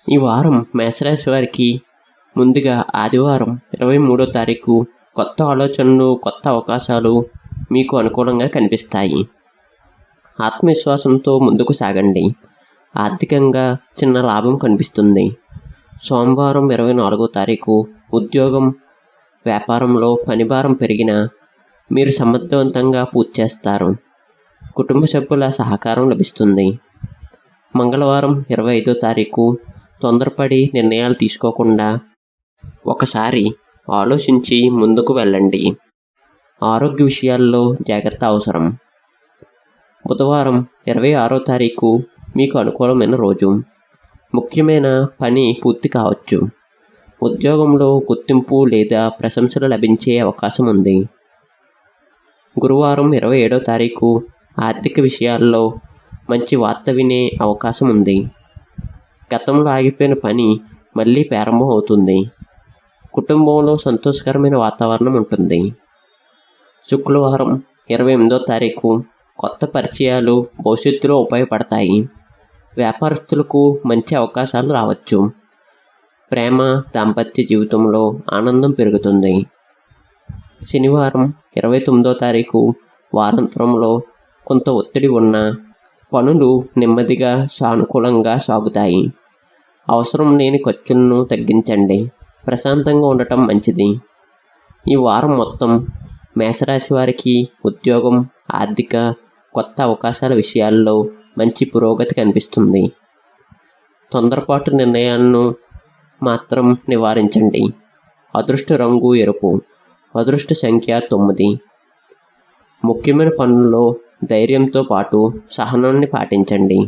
ఈ వారం మేషరాశి వారికి ముందుగా ఆదివారం 23వ తారీఖు కొత్త ఆలోచనలు, కొత్త అవకాశాలు మీకు అనుకూలంగా కనిపిస్తాయి. ఆత్మవిశ్వాసంతో ముందుకు సాగండి. ఆర్థికంగా చిన్న లాభం కనిపిస్తుంది. సోమవారం 24వ తారీఖు ఉద్యోగం, వ్యాపారంలో పనిభారం పెరిగినా మీరు సమర్థవంతంగా పూర్తి చేస్తారు. కుటుంబ సభ్యుల సహకారం లభిస్తుంది. మంగళవారం 25వ తారీఖు తొందరపడి నిర్ణయాలు తీసుకోకుండా ఒకసారి ఆలోచించి ముందుకు వెళ్ళండి. ఆరోగ్య విషయాల్లో జాగ్రత్త అవసరం. బుధవారం 26వ తారీఖు మీకు అనుకూలమైన రోజు. ముఖ్యమైన పని పూర్తి కావచ్చు. ఉద్యోగంలో గుర్తింపు లేదా ప్రశంసలు లభించే అవకాశం ఉంది. గురువారం 27వ తారీఖు ఆర్థిక విషయాల్లో మంచి వార్త వినే అవకాశం ఉంది. గతంలో ఆగిపోయిన పని మళ్ళీ ప్రారంభం అవుతుంది. కుటుంబంలో సంతోషకరమైన వాతావరణం ఉంటుంది. శుక్రవారం 28వ తారీఖు కొత్త పరిచయాలు భవిష్యత్తులో ఉపయోగపడతాయి. వ్యాపారస్తులకు మంచి అవకాశాలు రావచ్చు. ప్రేమ, దాంపత్య జీవితంలో ఆనందం పెరుగుతుంది. శనివారం 29వ తారీఖు వారాంతంలో కొంత ఒత్తిడి ఉన్న పనులు నెమ్మదిగా సానుకూలంగా సాగుతాయి. అవసరం లేని ఖర్చులను తగ్గించండి. ప్రశాంతంగా ఉండటం మంచిది. ఈ వారం మొత్తం మేషరాశి వారికి ఉద్యోగం, ఆర్థిక, కొత్త అవకాశాల విషయాల్లో మంచి పురోగతి కనిపిస్తుంది. తొందరపాటు నిర్ణయాలను మాత్రం నివారించండి. అదృష్ట రంగు ఎరుపు. అదృష్ట సంఖ్య 9. ముఖ్యమైన పనుల్లో ధైర్యంతో పాటు సహనాన్ని పాటించండి.